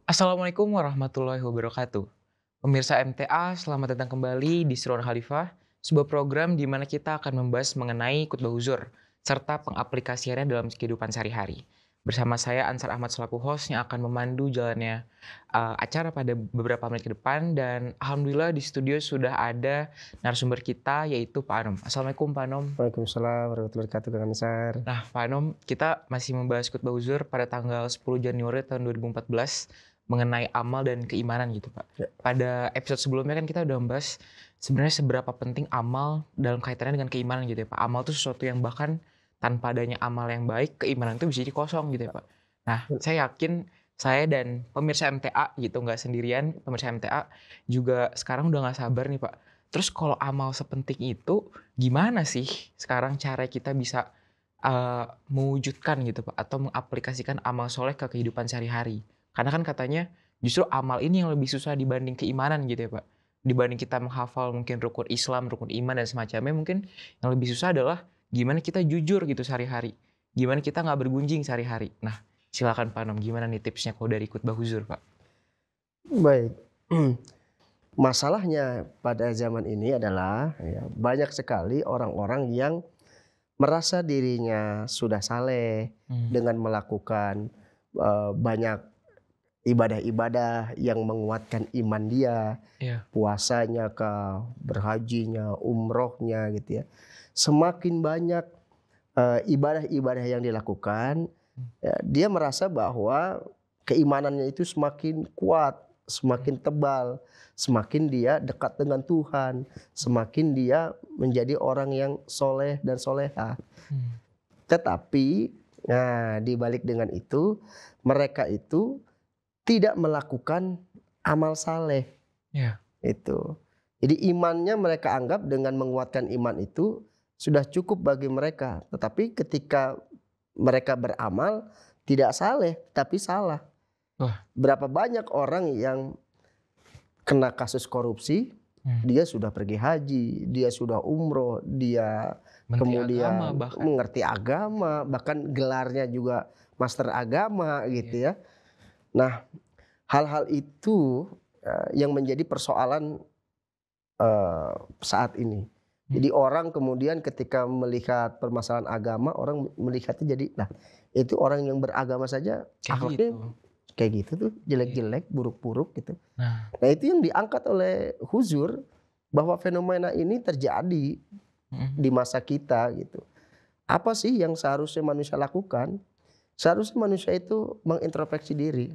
Assalamualaikum warahmatullahi wabarakatuh. Pemirsa MTA, selamat datang kembali di Seruan Khalifah, sebuah program di mana kita akan membahas mengenai khutbah huzur, serta pengaplikasiannya dalam kehidupan sehari-hari. Bersama saya Ansar Ahmad selaku host yang akan memandu jalannya acara pada beberapa menit ke depan, dan Alhamdulillah di studio sudah ada narasumber kita yaitu Pak Anom. Assalamualaikum Pak Anom. Waalaikumsalam warahmatullahi wabarakatuh, Kang Ansar. Nah, Pak Anom, kita masih membahas khutbah huzur pada tanggal 10 Januari tahun 2014 mengenai amal dan keimanan gitu, Pak. Ya, Pada episode sebelumnya kan kita udah membahas sebenarnya seberapa penting amal dalam kaitannya dengan keimanan gitu ya, Pak. Amal itu sesuatu yang bahkan tanpa adanya amal yang baik, keimanan itu bisa jadi kosong gitu ya, Pak. Nah, saya yakin saya dan pemirsa MTA gitu, nggak sendirian, pemirsa MTA juga sekarang udah nggak sabar nih, Pak. Terus kalau amal sepenting itu, gimana sih sekarang cara kita bisa mewujudkan gitu, Pak, atau mengaplikasikan amal soleh ke kehidupan sehari-hari? Karena kan katanya justru amal ini yang lebih susah dibanding keimanan gitu ya, Pak. Dibanding kita menghafal mungkin rukun Islam, rukun iman dan semacamnya, mungkin yang lebih susah adalah gimana kita jujur gitu sehari-hari. Gimana kita nggak bergunjing sehari-hari. Nah, silakan Pak Nom, gimana nih tipsnya kalau dari khutbah huzur, Pak? baik. Masalahnya pada zaman ini adalah ya, banyak sekali orang-orang yang merasa dirinya sudah saleh Hmm, dengan melakukan banyak ibadah-ibadah yang menguatkan iman dia, iya, puasanya kah, berhajinya, umrohnya gitu ya. Semakin banyak ibadah-ibadah yang dilakukan, mmm, ya, dia merasa bahwa keimanannya itu semakin kuat, mhm, semakin tebal, semakin dia dekat dengan Tuhan, semakin dia menjadi orang yang soleh dan soleha. mmm, Tetapi, nah di balik dengan itu, mereka itu tidak melakukan amal saleh iya, itu. Jadi imannya mereka anggap dengan menguatkan iman itu sudah cukup bagi mereka. Tetapi ketika mereka beramal tidak saleh tapi salah. wah, Berapa banyak orang yang kena kasus korupsi, mmm, dia sudah pergi haji, dia sudah umroh, dia menteri agama kemudian bahkan, mengerti agama, bahkan gelarnya juga master agama iya, gitu ya. Nah, hal-hal itu yang menjadi persoalan saat ini. mmm, Jadi orang kemudian ketika melihat permasalahan agama, orang melihatnya jadi, nah itu orang yang beragama saja kayak gitu, akhlaknya kayak gitu tuh, iya. jelek-jelek, buruk-buruk gitu. Nah, Nah itu yang diangkat oleh Huzur, bahwa fenomena ini terjadi mhm, di masa kita gitu. Apa sih yang seharusnya manusia lakukan? Seharusnya manusia itu mengintrospeksi diri,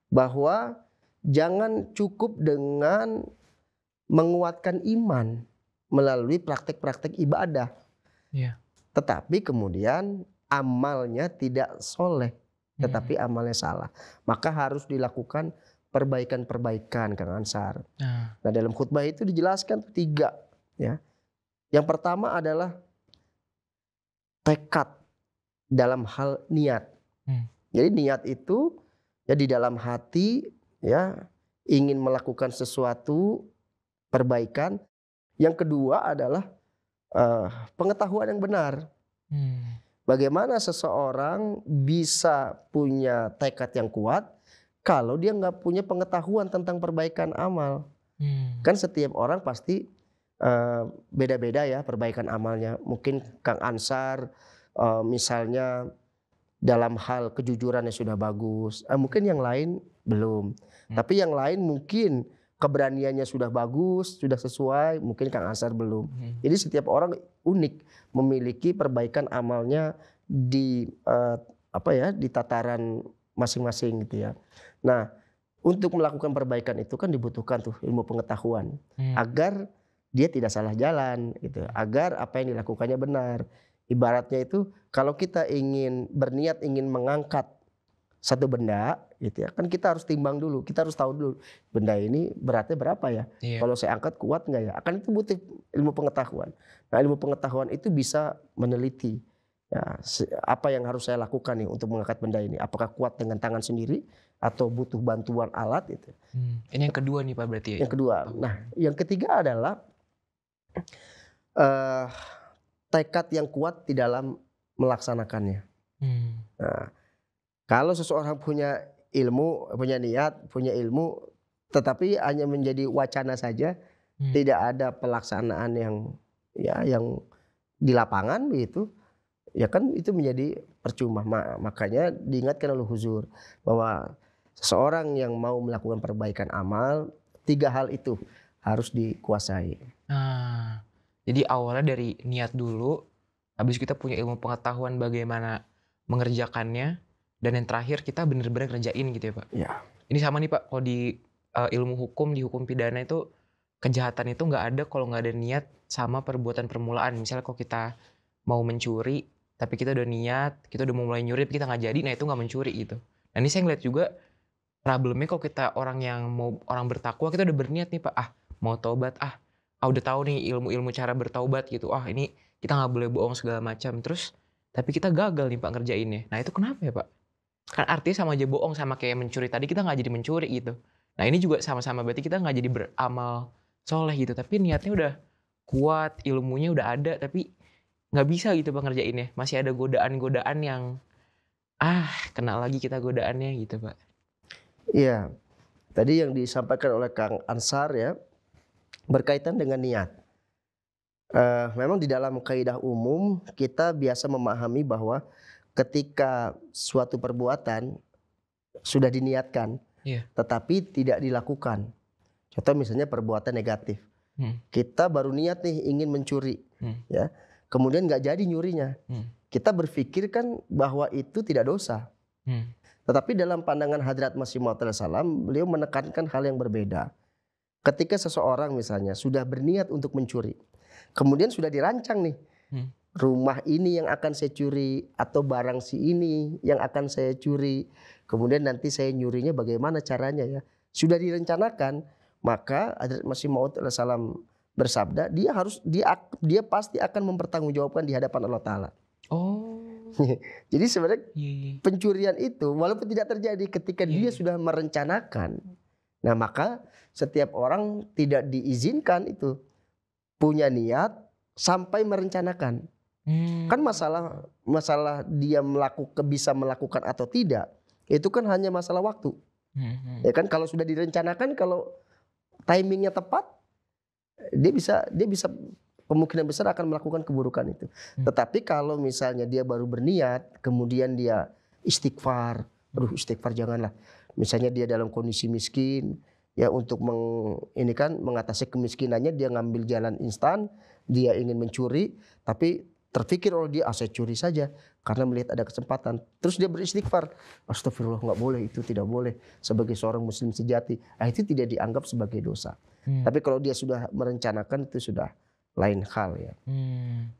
bahwa jangan cukup dengan menguatkan iman melalui praktek-praktek ibadah, iya, tetapi kemudian amalnya tidak soleh, mhm, tetapi amalnya salah. Maka harus dilakukan perbaikan-perbaikan, Kang Ansar. nah, Nah dalam khutbah itu dijelaskan tuh 3 ya. Yang pertama adalah tekad dalam hal niat. mmm, Jadi niat itu ya di dalam hati ya, ingin melakukan sesuatu perbaikan. Yang kedua adalah pengetahuan yang benar. mmm, Bagaimana seseorang bisa punya tekad yang kuat kalau dia nggak punya pengetahuan tentang perbaikan amal? mmm, Kan setiap orang pasti beda-beda ya perbaikan amalnya. Mungkin Kang Ansar misalnya dalam hal kejujurannya sudah bagus, mungkin yang lain belum. mmm, Tapi yang lain mungkin keberaniannya sudah bagus, sudah sesuai, mungkin Kang Ansar belum. mhm, Jadi setiap orang unik, memiliki perbaikan amalnya di apa ya, di tataran masing-masing gitu ya. Nah, untuk melakukan perbaikan itu kan dibutuhkan tuh ilmu pengetahuan, mmm, agar dia tidak salah jalan gitu, agar apa yang dilakukannya benar. Ibaratnya itu kalau kita ingin berniat ingin mengangkat satu benda gitu ya, kan kita harus timbang dulu, kita harus tahu dulu benda ini beratnya berapa ya, iya, kalau saya angkat kuat nggak ya, akan itu butuh ilmu pengetahuan. Nah ilmu pengetahuan itu bisa meneliti ya, apa yang harus saya lakukan nih untuk mengangkat benda ini, apakah kuat dengan tangan sendiri atau butuh bantuan alat gitu. ini yang kedua nih Pak berarti ya, Yang ilmu kedua, nah pengetahuan, yang ketiga adalah eh, tekad yang kuat di dalam melaksanakannya. mmm, Nah, kalau seseorang punya ilmu, punya niat, punya ilmu, tetapi hanya menjadi wacana saja, tidak ada pelaksanaan yang di lapangan begitu, ya kan itu menjadi percuma. Makanya diingatkan oleh Huzur bahwa seseorang yang mau melakukan perbaikan amal, 3 hal itu harus dikuasai. Nah, jadi awalnya dari niat dulu, habis kita punya ilmu pengetahuan bagaimana mengerjakannya, dan yang terakhir kita benar-benar ngerjain gitu ya Pak. Ya. Ini sama nih Pak, kalau di ilmu hukum, di hukum pidana itu kejahatan itu nggak ada kalau nggak ada niat sama perbuatan permulaan. Misalnya kalau kita mau mencuri, tapi kita udah niat, kita udah mau mulai nyuri, tapi kita nggak jadi, nah itu nggak mencuri gitu. Nah ini saya ngeliat juga problemnya kalau kita orang bertakwa, kita udah berniat nih Pak, mau taubat, udah tahu nih ilmu-ilmu cara bertaubat gitu, ini kita nggak boleh bohong segala macam. Terus tapi kita gagal nih Pak ngerjainnya. Nah itu kenapa ya Pak? Kan artinya sama aja bohong, sama kayak mencuri tadi, kita nggak jadi mencuri gitu. Nah ini juga sama-sama berarti kita nggak jadi beramal soleh gitu, tapi niatnya udah kuat, ilmunya udah ada, tapi nggak bisa gitu Pak ngerjainnya. Masih ada godaan-godaan yang kena lagi kita godaannya gitu Pak. Iya, tadi yang disampaikan oleh Kang Ansar ya, berkaitan dengan niat. Memang di dalam kaidah umum kita biasa memahami bahwa ketika suatu perbuatan sudah diniatkan, tetapi tidak dilakukan. Contoh misalnya perbuatan negatif. Kita baru niat nih ingin mencuri, ya, kemudian nggak jadi nyurinya. Kita berpikir kan bahwa itu tidak dosa. Tetapi dalam pandangan Hadrat Masih Maud salam, beliau menekankan hal yang berbeda. Ketika seseorang misalnya sudah berniat untuk mencuri, kemudian sudah dirancang nih, rumah ini yang akan saya curi, atau barang si ini yang akan saya curi, kemudian nanti saya nyurinya bagaimana caranya ya, sudah direncanakan, maka Hadrat Masih Maud salam bersabda, dia pasti akan mempertanggungjawabkan di hadapan Allah Ta'ala. Jadi sebenarnya pencurian itu walaupun tidak terjadi ketika dia sudah merencanakan, nah maka setiap orang tidak diizinkan itu punya niat sampai merencanakan. Kan masalah dia bisa melakukan atau tidak, itu kan hanya masalah waktu. Ya kan, kalau sudah direncanakan, kalau timingnya tepat, dia bisa kemungkinan besar akan melakukan keburukan itu. Tetapi kalau misalnya dia baru berniat, kemudian dia istighfar, istighfar janganlah. Misalnya dia dalam kondisi miskin, ya untuk mengatasi kemiskinannya dia ngambil jalan instan, dia ingin mencuri, tapi terpikir oleh dia, saya curi saja karena melihat ada kesempatan. Terus dia beristighfar, astagfirullah, nggak boleh, itu tidak boleh sebagai seorang muslim sejati. Itu tidak dianggap sebagai dosa. Tapi kalau dia sudah merencanakan, itu sudah lain hal ya.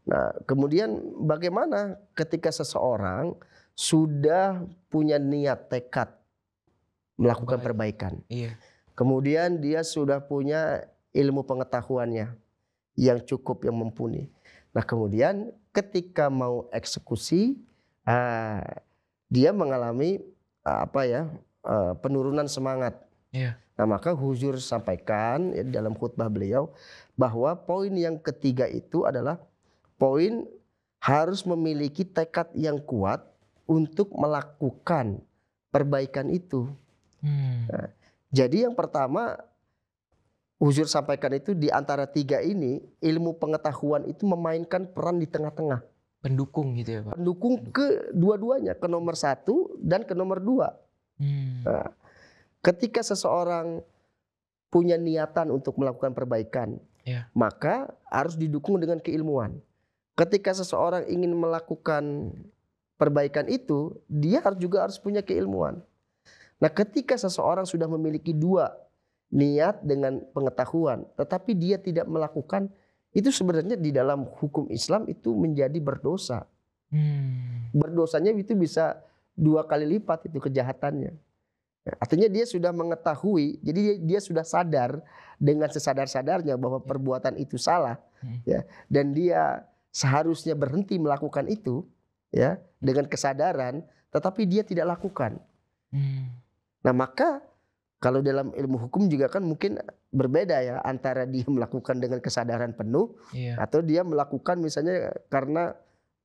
Nah, kemudian bagaimana ketika seseorang sudah punya niat tekad melakukan perbaikan, kemudian dia sudah punya ilmu pengetahuannya yang cukup, yang mumpuni. Nah, kemudian ketika mau eksekusi, dia mengalami penurunan semangat. Nah, maka Huzur sampaikan dalam khutbah beliau bahwa poin yang ketiga itu adalah poin harus memiliki tekad yang kuat untuk melakukan perbaikan itu. Nah, jadi yang pertama Huzur sampaikan itu, di antara 3 ini ilmu pengetahuan itu memainkan peran di tengah-tengah. Pendukung gitu ya Pak? Pendukung ke dua-duanya, ke nomor 1 dan ke nomor 2. Nah, ketika seseorang punya niatan untuk melakukan perbaikan, maka harus didukung dengan keilmuan. Ketika seseorang ingin melakukan perbaikan itu, dia juga harus punya keilmuan. Nah, ketika seseorang sudah memiliki 2, niat dengan pengetahuan, tetapi dia tidak melakukan, itu sebenarnya di dalam hukum Islam itu menjadi berdosa. Berdosanya itu bisa 2 kali lipat itu kejahatannya. Artinya dia sudah mengetahui, jadi dia sudah sadar dengan sesadar-sadarnya bahwa perbuatan itu salah, ya, dan dia seharusnya berhenti melakukan itu, ya, dengan kesadaran, tetapi dia tidak lakukan. Nah, maka kalau dalam ilmu hukum juga kan mungkin berbeda ya, antara dia melakukan dengan kesadaran penuh, atau dia melakukan misalnya karena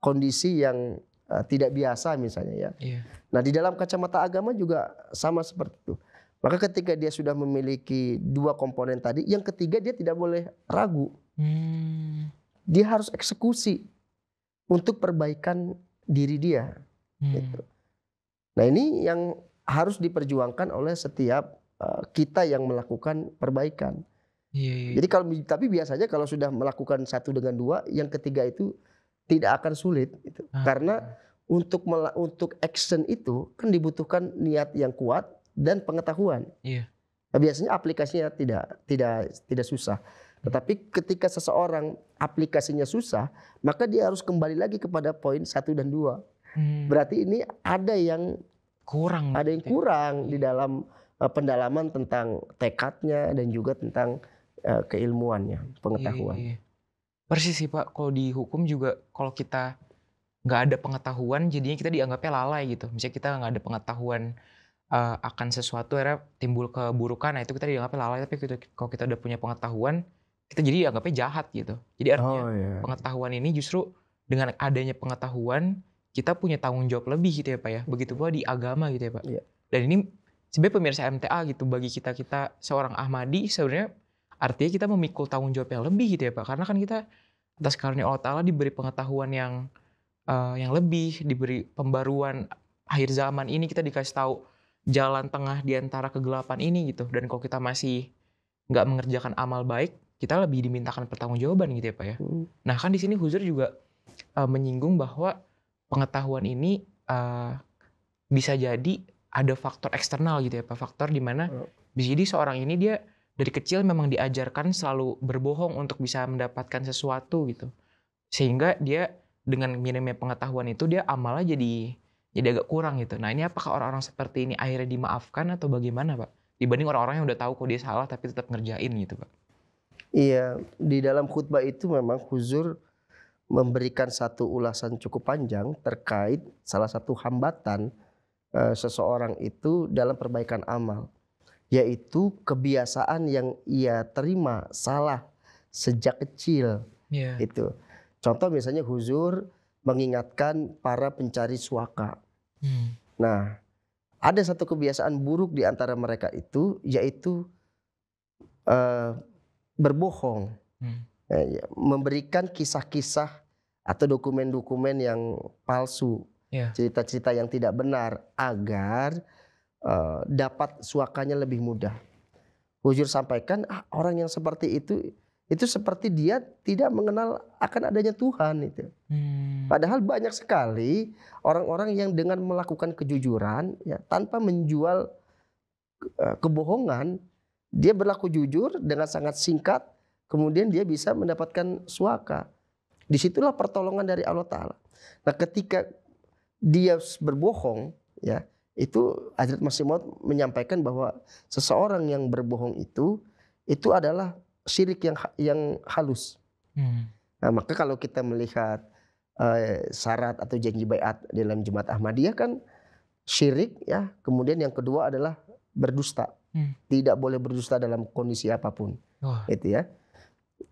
kondisi yang tidak biasa misalnya ya. Iya. Nah di dalam kacamata agama juga sama seperti itu. Maka ketika dia sudah memiliki 2 komponen tadi, yang ketiga dia tidak boleh ragu. Dia harus eksekusi untuk perbaikan diri dia. Gitu. Nah ini yang harus diperjuangkan oleh setiap kita yang melakukan perbaikan. Iya. Jadi tapi biasanya kalau sudah melakukan 1 dengan 2, yang ketiga itu tidak akan sulit. Gitu. Karena untuk action itu kan dibutuhkan niat yang kuat dan pengetahuan. Iya. Nah, biasanya aplikasinya tidak susah. Tetapi ketika seseorang aplikasinya susah, maka dia harus kembali lagi kepada poin 1 dan 2. Berarti ini ada yang kurang. Di dalam pendalaman tentang tekadnya dan juga tentang keilmuannya, pengetahuan. Iya. Persis sih Pak, kalau di hukum juga kalau kita nggak ada pengetahuan jadinya kita dianggapnya lalai gitu. Misalnya kita nggak ada pengetahuan akan sesuatu akhirnya timbul keburukan, nah itu kita dianggapnya lalai. Tapi kalau kita udah punya pengetahuan, kita jadi dianggapnya jahat gitu. Jadi artinya pengetahuan ini justru dengan adanya pengetahuan kita punya tanggung jawab lebih gitu ya Pak ya. Begitu pula di agama gitu ya Pak. Iya. Dan ini sebenarnya pemirsa MTA gitu, bagi kita seorang Ahmadi sebenarnya artinya kita memikul tanggung jawab yang lebih gitu ya Pak. Karena kan kita atas karunia Allah Ta'ala diberi pengetahuan yang lebih, diberi pembaruan akhir zaman ini, kita dikasih tahu jalan tengah di antara kegelapan ini gitu. Dan kalau kita masih nggak mengerjakan amal baik, kita lebih dimintakan pertanggungjawaban gitu ya Pak ya. Nah kan di sini Huzur juga menyinggung bahwa pengetahuan ini bisa jadi ada faktor eksternal gitu ya Pak. Faktor di mana bisa jadi seorang ini dia dari kecil memang diajarkan selalu berbohong untuk bisa mendapatkan sesuatu gitu. Sehingga dia dengan minimnya pengetahuan itu dia amalnya jadi agak kurang gitu. Nah ini apakah orang-orang seperti ini akhirnya dimaafkan atau bagaimana Pak? Dibanding orang-orang yang udah tahu kok dia salah tapi tetap ngerjain gitu Pak. Iya, di dalam khutbah itu memang Huzur memberikan satu ulasan cukup panjang terkait salah satu hambatan seseorang itu dalam perbaikan amal, yaitu kebiasaan yang ia terima salah sejak kecil. Itu contoh misalnya Huzur mengingatkan para pencari suaka. Nah ada satu kebiasaan buruk di antara mereka itu, yaitu berbohong, memberikan kisah-kisah atau dokumen-dokumen yang palsu, cerita-cerita yang tidak benar agar dapat suakanya lebih mudah. Huzur sampaikan orang yang seperti itu seperti dia tidak mengenal akan adanya Tuhan itu. Padahal banyak sekali orang-orang yang dengan melakukan kejujuran ya, tanpa menjual kebohongan, dia berlaku jujur dengan sangat singkat, kemudian dia bisa mendapatkan suaka. Disitulah pertolongan dari Allah Ta'ala. Nah ketika dia berbohong ya, itu Hazrat Masih Maud menyampaikan bahwa seseorang yang berbohong itu adalah syirik yang halus. Nah maka kalau kita melihat syarat atau janji baiat dalam Jemaat Ahmadiyah kan syirik ya, kemudian yang kedua adalah berdusta. Tidak boleh berdusta dalam kondisi apapun. Itu ya.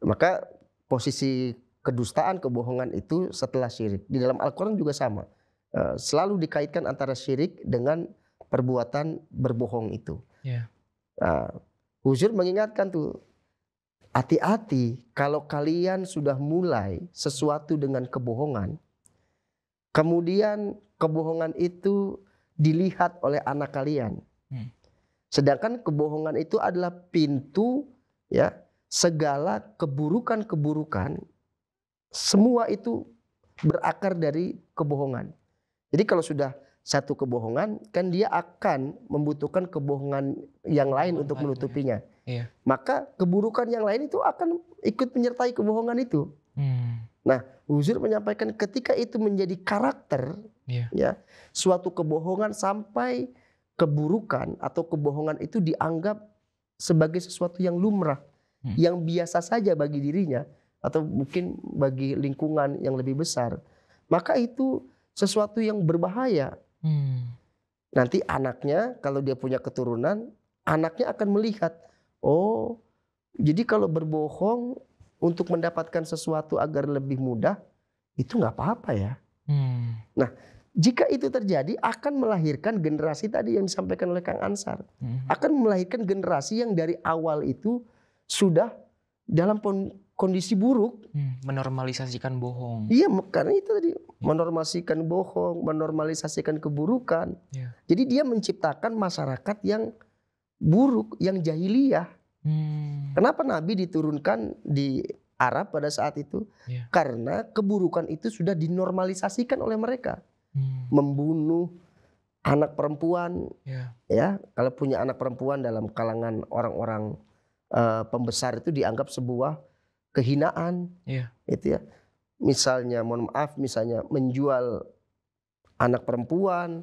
Maka posisi kedustaan, kebohongan itu setelah syirik. Di dalam Al-Quran juga sama. Selalu dikaitkan antara syirik dengan perbuatan berbohong itu. Nah, Huzur mengingatkan tuh, hati-hati kalau kalian sudah mulai sesuatu dengan kebohongan, kemudian kebohongan itu dilihat oleh anak kalian. Sedangkan kebohongan itu adalah pintu ya, segala keburukan-keburukan, semua itu berakar dari kebohongan. Jadi kalau sudah satu kebohongan, kan dia akan membutuhkan kebohongan yang lain untuk menutupinya. Maka keburukan yang lain itu akan ikut menyertai kebohongan itu. Nah, Huzur menyampaikan ketika itu menjadi karakter, ya, suatu kebohongan sampai keburukan atau kebohongan itu dianggap sebagai sesuatu yang lumrah, yang biasa saja bagi dirinya atau mungkin bagi lingkungan yang lebih besar, maka itu sesuatu yang berbahaya. Nanti anaknya kalau dia punya keturunan, anaknya akan melihat, oh jadi kalau berbohong untuk mendapatkan sesuatu agar lebih mudah itu nggak apa-apa ya. Hmm. Nah, jika itu terjadi akan melahirkan generasi tadi yang disampaikan oleh Kang Ansar. Akan melahirkan generasi yang dari awal itu sudah dalam kondisi buruk. Menormalisasikan bohong. Iya, karena itu tadi menormalisasikan bohong, menormalisasikan keburukan. Iya. Jadi dia menciptakan masyarakat yang buruk, yang jahiliyah. Kenapa Nabi diturunkan di Arab pada saat itu? Iya. Karena keburukan itu sudah dinormalisasikan oleh mereka. Membunuh anak perempuan, ya, kalau punya anak perempuan dalam kalangan orang-orang pembesar itu dianggap sebuah kehinaan, gitu ya. Misalnya, mohon maaf, misalnya menjual anak perempuan,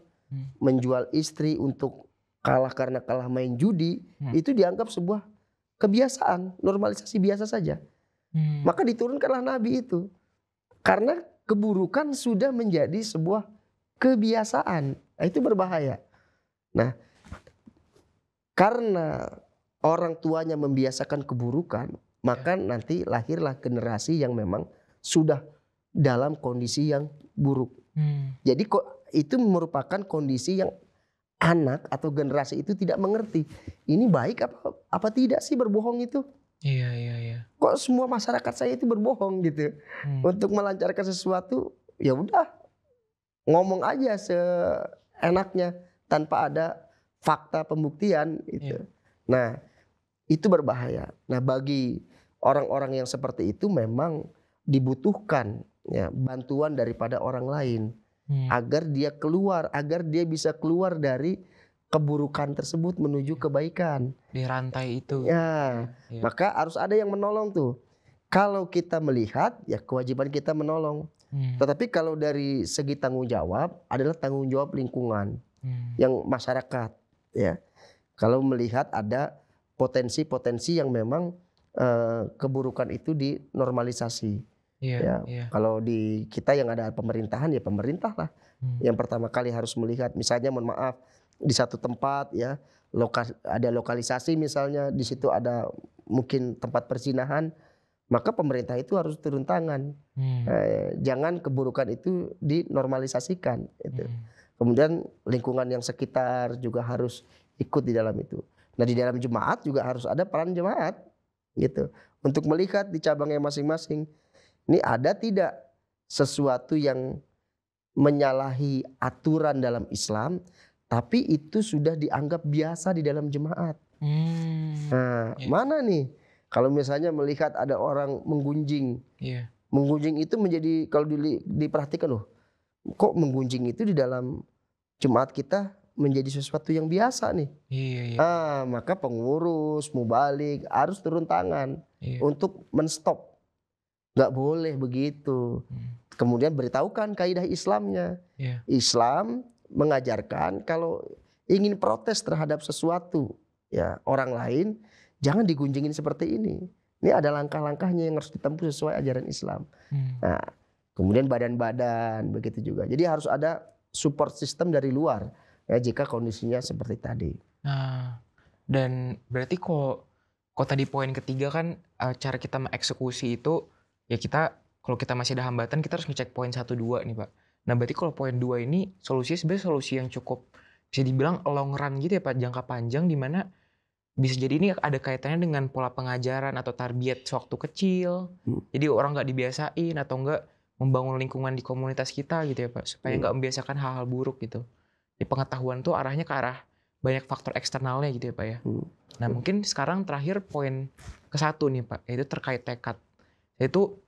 menjual istri untuk kalah karena kalah main judi, itu dianggap sebuah kebiasaan, normalisasi biasa saja. Maka diturunkanlah Nabi itu, karena keburukan sudah menjadi sebuah kebiasaan. Nah, itu berbahaya. Nah, karena orang tuanya membiasakan keburukan, maka nanti lahirlah generasi yang memang sudah dalam kondisi yang buruk. Jadi kok itu merupakan kondisi yang anak atau generasi itu tidak mengerti. Ini baik apa tidak sih berbohong itu? Iya. Kok semua masyarakat saya itu berbohong gitu. Untuk melancarkan sesuatu, ya udah ngomong aja seenaknya tanpa ada fakta pembuktian gitu. Nah, itu berbahaya. Nah, bagi orang-orang yang seperti itu memang dibutuhkan ya bantuan daripada orang lain agar dia bisa keluar dari keburukan tersebut menuju kebaikan. Di rantai itu. Ya, maka harus ada yang menolong tuh. Kalau kita melihat, ya kewajiban kita menolong. Tetapi kalau dari segi tanggung jawab adalah tanggung jawab lingkungan, yang masyarakat. Ya, kalau melihat ada potensi-potensi yang memang keburukan itu dinormalisasi. Kalau di kita yang ada pemerintahan, ya pemerintah lah yang pertama kali harus melihat. Misalnya, mohon maaf, di satu tempat ya ada lokalisasi, misalnya di situ ada mungkin tempat perzinahan, maka pemerintah itu harus turun tangan. Jangan keburukan itu dinormalisasikan. Kemudian lingkungan yang sekitar juga harus ikut di dalam itu. Nah, di dalam jemaat juga harus ada peran jemaat gitu untuk melihat di cabangnya masing-masing. Ini ada tidak sesuatu yang menyalahi aturan dalam Islam, tapi itu sudah dianggap biasa di dalam jemaat. Nah, mana nih? Kalau misalnya melihat ada orang menggunjing, menggunjing itu menjadi, kalau diperhatikan loh, kok menggunjing itu di dalam jemaat kita menjadi sesuatu yang biasa nih. Maka pengurus, mubalik harus turun tangan untuk menstop. Gak boleh begitu. Kemudian beritahukan kaidah Islamnya. Islam mengajarkan kalau ingin protes terhadap sesuatu ya orang lain, jangan digunjingin seperti ini. Ini ada langkah-langkahnya yang harus ditempuh sesuai ajaran Islam. Nah, kemudian badan-badan begitu juga. Jadi harus ada support system dari luar ya jika kondisinya seperti tadi. Nah, dan berarti kok tadi poin ketiga kan cara kita mengeksekusi itu ya kita, kalau kita masih ada hambatan kita harus ngecek poin 1, 2 nih Pak. Nah, berarti kalau poin 2 ini solusinya sebenarnya solusi yang cukup bisa dibilang long run gitu ya Pak, jangka panjang, di mana bisa jadi ini ada kaitannya dengan pola pengajaran atau tarbiyat sewaktu kecil. Jadi orang nggak dibiasain atau nggak membangun lingkungan di komunitas kita gitu ya Pak, supaya nggak membiasakan hal-hal buruk gitu. Di pengetahuan tuh arahnya ke arah banyak faktor eksternalnya gitu ya Pak ya. Nah, mungkin sekarang terakhir poin ke-1 nih Pak, yaitu terkait tekad. Itu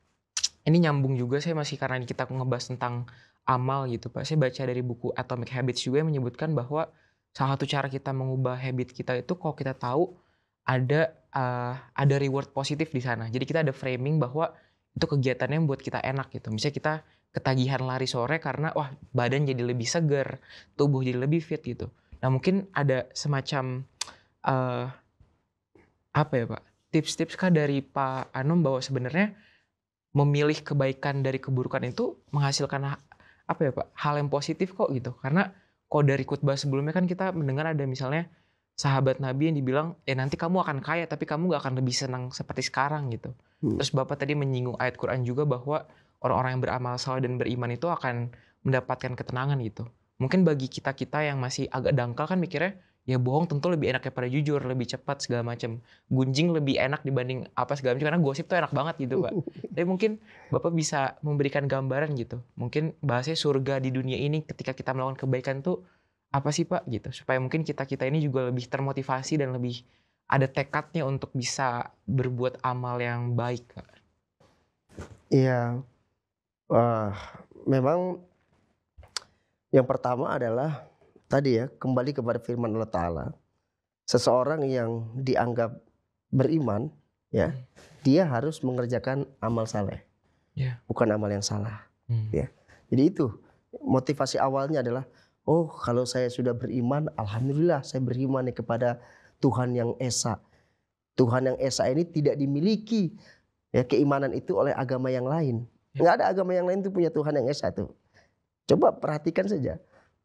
ini nyambung juga, saya masih karena kita ngebahas tentang amal gitu Pak. Saya baca dari buku Atomic Habits juga yang menyebutkan bahwa salah satu cara kita mengubah habit kita itu kalau kita tahu ada reward positif di sana. Jadi kita ada framing bahwa itu kegiatannya yang buat kita enak gitu. Misalnya kita ketagihan lari sore karena wah badan jadi lebih segar, tubuh jadi lebih fit gitu. Nah, mungkin ada semacam apa ya Pak? Tips-tips kah dari Pak Anom bahwa sebenarnya memilih kebaikan dari keburukan itu menghasilkan apa ya Pak? Hal yang positif kok gitu. Karena kok dari khutbah sebelumnya kan kita mendengar ada misalnya sahabat Nabi yang dibilang, nanti kamu akan kaya tapi kamu gak akan lebih senang seperti sekarang gitu. Hmm. Terus Bapak tadi menyinggung ayat Quran juga bahwa orang-orang yang beramal saleh dan beriman itu akan mendapatkan ketenangan gitu. Mungkin bagi kita-kita yang masih agak dangkal kan mikirnya, ya bohong tentu lebih enak daripada jujur, lebih cepat segala macam. Gunjing lebih enak dibanding apa segala macam, karena gosip tuh enak banget gitu, Pak. Tapi mungkin Bapak bisa memberikan gambaran gitu. Mungkin bahasanya surga di dunia ini ketika kita melakukan kebaikan tuh apa sih, Pak, gitu. Supaya mungkin kita-kita ini juga lebih termotivasi dan lebih ada tekadnya untuk bisa berbuat amal yang baik, Kak. Iya, wah, memang yang pertama adalah tadi ya, kembali kepada firman Allah Ta'ala. Seseorang yang dianggap beriman, ya, Hmm. dia harus mengerjakan amal saleh, Ya. bukan amal yang salah. Hmm. Ya. Jadi itu motivasi awalnya adalah, oh kalau saya sudah beriman, alhamdulillah saya beriman nih kepada Tuhan yang Esa. Tuhan yang Esa ini tidak dimiliki ya keimanan itu oleh agama yang lain. Ya. Nggak ada agama yang lain itu punya Tuhan yang Esa tuh. Coba perhatikan saja.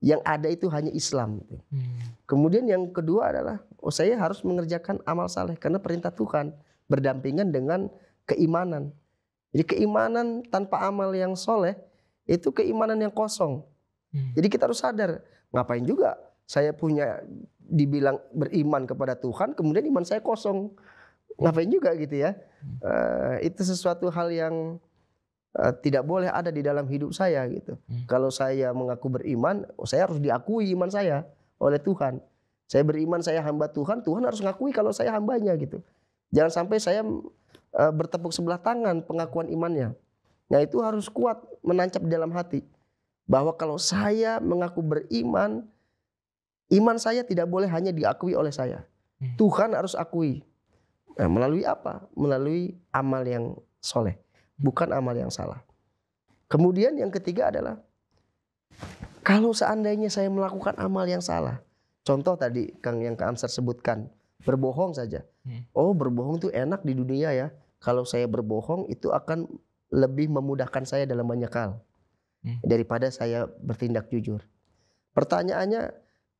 Yang ada itu hanya Islam. Hmm. Kemudian yang kedua adalah, oh saya harus mengerjakan amal saleh karena perintah Tuhan berdampingan dengan keimanan. Jadi keimanan tanpa amal yang soleh itu keimanan yang kosong. Hmm. Jadi kita harus sadar, ngapain juga saya punya dibilang beriman kepada Tuhan, kemudian iman saya kosong. Ngapain juga gitu ya. Itu sesuatu hal yang tidak boleh ada di dalam hidup saya gitu. Kalau saya mengaku beriman, saya harus diakui iman saya oleh Tuhan. Saya beriman, saya hamba Tuhan, Tuhan harus ngakui kalau saya hambanya gitu. Jangan sampai saya bertepuk sebelah tangan pengakuan imannya. Nah itu harus kuat menancap di dalam hati. Bahwa kalau saya mengaku beriman, iman saya tidak boleh hanya diakui oleh saya. Tuhan harus akui. Nah, melalui apa? Melalui amal yang soleh, bukan amal yang salah. Kemudian yang ketiga adalah, kalau seandainya saya melakukan amal yang salah, contoh tadi yang Kang Ansar sebutkan, berbohong saja. Oh berbohong itu enak di dunia ya. Kalau saya berbohong itu akan lebih memudahkan saya dalam banyak hal daripada saya bertindak jujur. Pertanyaannya,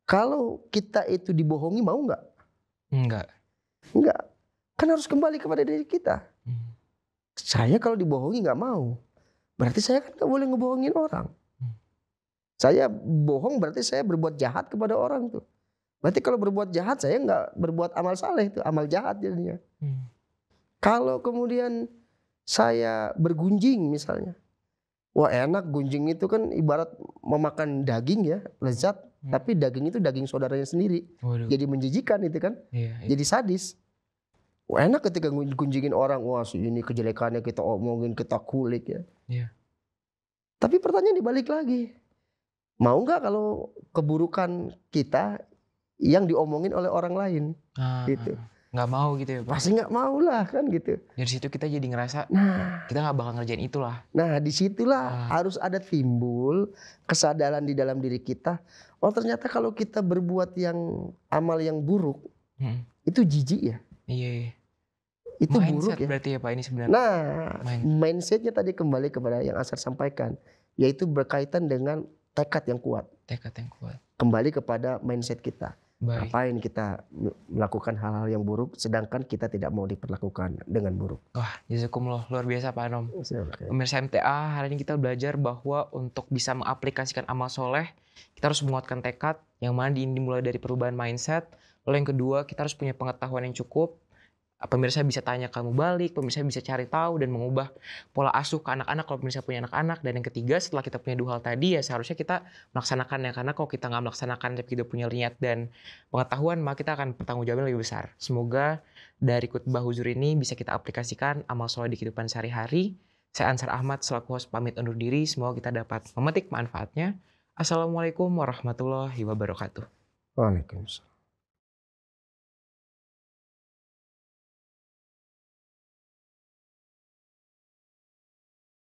kalau kita itu dibohongi mau nggak? Enggak. Enggak. Kan harus kembali kepada diri kita. Saya kalau dibohongi nggak mau. Berarti saya kan nggak boleh ngebohongin orang. Saya bohong berarti saya berbuat jahat kepada orang tuh. Berarti kalau berbuat jahat saya nggak berbuat amal saleh itu, amal jahat jadinya. Kalau kemudian saya bergunjing misalnya. Wah enak, gunjing itu kan ibarat memakan daging ya, lezat. Tapi daging itu daging saudaranya sendiri. Waduh. Jadi menjijikan itu kan. Iya. Jadi sadis. Wah enak ketika gunjingin orang. Wah ini kejelekannya kita omongin, kita kulik ya. Iya. Tapi pertanyaan dibalik lagi. Mau nggak kalau keburukan kita yang diomongin oleh orang lain? Gitu. Nggak mau gitu ya Pak? Pasti nggak mau lah kan gitu. Dari situ kita jadi ngerasa Nah, kita nggak bakal ngerjain itulah. nah disitulah harus ada timbul kesadaran di dalam diri kita. Oh ternyata kalau kita berbuat yang amal yang buruk, itu jijik ya. Iya. Itu mindset buruk ya. Berarti ya Pak ini sebenarnya. Nah, mindsetnya tadi kembali kepada yang Ansar sampaikan, yaitu berkaitan dengan tekad yang kuat. Tekad yang kuat. Kembali kepada mindset kita. Baik. Ngapain kita melakukan hal-hal yang buruk, sedangkan kita tidak mau diperlakukan dengan buruk. Wah, jazakumullah, luar biasa Pak Anom. Pemirsa MTA, hari ini kita belajar bahwa untuk bisa mengaplikasikan amal soleh, kita harus menguatkan tekad, yang mana dimulai dari perubahan mindset. Lalu yang kedua, kita harus punya pengetahuan yang cukup. Pemirsa bisa tanya kamu balik, pemirsa bisa cari tahu dan mengubah pola asuh ke anak-anak kalau pemirsa punya anak-anak. Dan yang ketiga, setelah kita punya dua hal tadi ya seharusnya kita melaksanakannya. Karena kalau kita nggak melaksanakan tapi kita punya niat dan pengetahuan, maka kita akan bertanggung jawabnya lebih besar. Semoga dari khutbah huzur ini bisa kita aplikasikan amal soleh di kehidupan sehari-hari. Saya Ansar Ahmad selaku host pamit undur diri. Semoga kita dapat memetik manfaatnya. Assalamualaikum warahmatullahi wabarakatuh. Waalaikumsalam.